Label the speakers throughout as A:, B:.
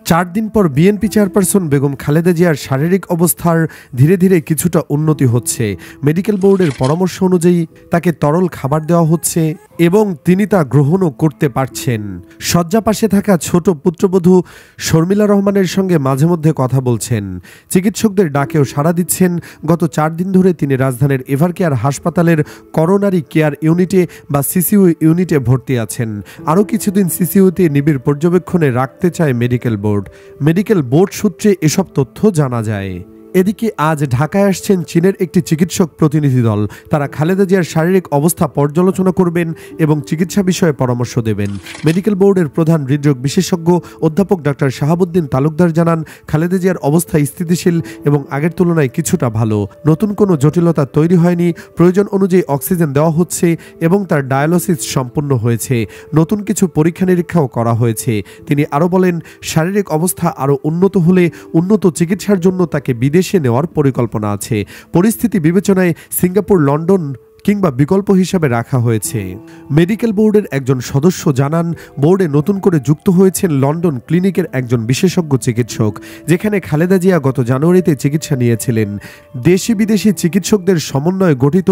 A: 4 দিন পর BNP chairperson Begum Khaleda জিয়ার শারীরিক অবস্থার ধীরে ধীরে কিছুটা উন্নতি হচ্ছে। মেডিকেল বোর্ডের পরামর্শ অনুযায়ী তাকে তরল খাবার দেওয়া হচ্ছে এবং তিনি তা গ্রহণও করতে পারছেন। শয্যা পাশে থাকা ছোট পুত্রবধূ শর্মিলা রহমানের সঙ্গে মাঝে মধ্যে কথা বলছেন। চিকিৎসকদের ডাকেও সাড়া দিচ্ছেন। গত 4 দিন ধরে তিনি রাজধানীর এভারকেয়ার হাসপাতালের করোনারি কেয়ার ইউনিটে বা সিসিইউ ইউনিটে ভর্তি আছেন। আরও কিছুদিন সিসিইউতে নিবিড় পর্যবেক্ষণে রাখতে চায় মেডিকেল বোর্ড সূত্রে এসব তথ্য জানা যায়। এদিকে আজ ঢাকায় আসছেন চীনের একটি চিকিৎসক প্রতিনিধি দল। তারা খালেদা জিয়ার শারীরিক অবস্থা পর্যালোচনা করবেন এবং চিকিৎসা বিষয়ে পরামর্শ দেবেন। মেডিকেল বোর্ডের প্রধান হৃদরোগ বিশেষজ্ঞ অধ্যাপক ডাক্তার শাহাবুদ্দিন তালুকদার জানান, খালেদা জিয়ার অবস্থা স্থিতিশীল এবং আগের তুলনায় কিছুটা ভালো। নতুন কোনো জটিলতা তৈরি হয়নি। প্রয়োজন অনুযায়ী অক্সিজেন দেওয়া হচ্ছে এবং তার ডায়ালিসিস সম্পন্ন হয়েছে। নতুন কিছু পরীক্ষা নিরীক্ষাও করা হয়েছে। তিনি আরও বলেন, শারীরিক অবস্থা আরও উন্নত হলে উন্নত চিকিৎসার জন্য তাকে বিদেশে নেওয়ার পরিকল্পনা আছে। পরিস্থিতি বিবেচনায় সিঙ্গাপুর, লন্ডন কিংবা বিকল্প হিসাবে রাখা হয়েছে। মেডিকেল বোর্ডের একজন সদস্য জানান, বোর্ডে নতুন করে যুক্ত হয়েছেন লন্ডন ক্লিনিকের একজন বিশেষজ্ঞ চিকিৎসক, যেখানে খালেদা জিয়া গত জানুয়ারিতে চিকিৎসা নিয়েছিলেন। দেশি বিদেশি চিকিৎসকদের সমন্বয়ে গঠিত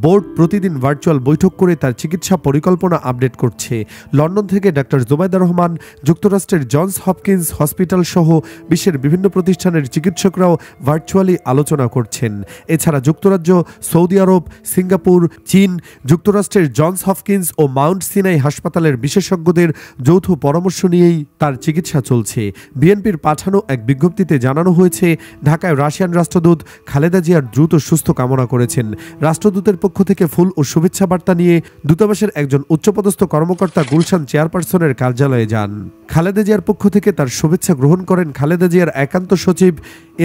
A: বোর্ড প্রতিদিন ভার্চুয়াল বৈঠক করে তার চিকিৎসা পরিকল্পনা আপডেট করছে। লন্ডন থেকে ডাক্তার জুবাইদা রহমান, যুক্তরাষ্ট্রের জনস হপকিন্স হসপিটাল সহ বিশ্বের বিভিন্ন প্রতিষ্ঠানের চিকিৎসকরাও ভার্চুয়ালি আলোচনা করছেন। এছাড়া যুক্তরাজ্য, সৌদি আরব, সিঙ্গাপুর, চীন, যুক্তরাষ্ট্রের জনস হপকিন্স ও মাউন্ট সিনাই হাসপাতালের বিশেষজ্ঞদের যৌথ পরামর্শ নিয়েই তার চিকিৎসা চলছে। বিএনপির পাঠানো এক বিজ্ঞপ্তিতে জানানো হয়েছে, ঢাকায় রাশিয়ান রাষ্ট্রদূত খালেদা জিয়ার দ্রুত সুস্থ কামনা করেছেন। রাষ্ট্রদূতের পক্ষ থেকে ফুল ও শুভেচ্ছা বার্তা নিয়ে দূতাবাসের একজন উচ্চপদস্থ কর্মকর্তা গুলশান চেয়ারপারসনের কার্যালয়ে যান। খালেদা জিয়ার পক্ষ থেকে তার শুভেচ্ছা গ্রহণ করেন খালেদা জিয়ার একান্ত সচিব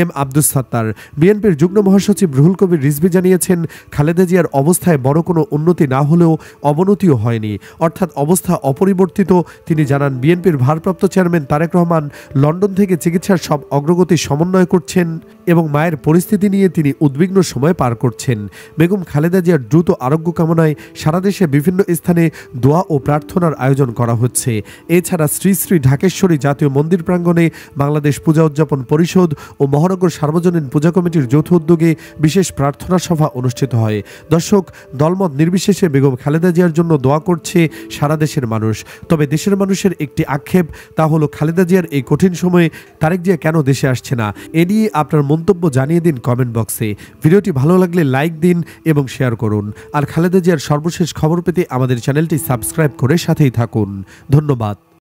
A: এম আব্দুস সাত্তার। বিএনপির যুগ্ম মহাসচিব রুহুল কবির রিজভী জানিয়েছেন, খালেদা জিয়ার অবস্থায় বড় কোনো উন্নতি না হলেও অবনতিও হয়নি, অর্থাৎ অবস্থা অপরিবর্তিত। তিনি জানান, বিএনপির ভারপ্রাপ্ত চেয়ারম্যান তারেক রহমান লন্ডন থেকে চিকিৎসার সব অগ্রগতি সমন্বয় করছেন এবং মায়ের পরিস্থিতি নিয়ে তিনি উদ্বিগ্ন সময় পার করছেন। বেগম খালেদা জিয়ার দ্রুত আরোগ্য কামনায় সারা দেশে বিভিন্ন স্থানে দোয়া ও প্রার্থনার আয়োজন করা হচ্ছে। এছাড়া শ্রী শ্রী ঢাকেশ্বরী জাতীয় মন্দির প্রাঙ্গণে বাংলাদেশ পূজা উদযাপন পরিষদ ও মহানগর সার্বজনীন পূজা কমিটির যৌথ উদ্যোগে বিশেষ প্রার্থনা সভা অনুষ্ঠিত হয়। দর্শক, দলমত নির্বিশেষে বেগম খালেদা জিয়ার জন্য দোয়া করছে সারা দেশের মানুষ। তবে দেশের মানুষের একটি আক্ষেপ, তা হলো খালেদা জিয়ার এই কঠিন সময়ে তারেক জিয়া কেন দেশে আসছে না। এ নিয়ে আপনার মন্তব্য জানিয়ে দিন কমেন্ট বক্সে। ভিডিওটি ভালো লাগলে লাইক দিন এবং শেয়ার করুন। আর খালেদা জিয়ার সর্বশেষ খবর পেতে আমাদের চ্যানেলটি সাবস্ক্রাইব করে সাথেই থাকুন। ধন্যবাদ।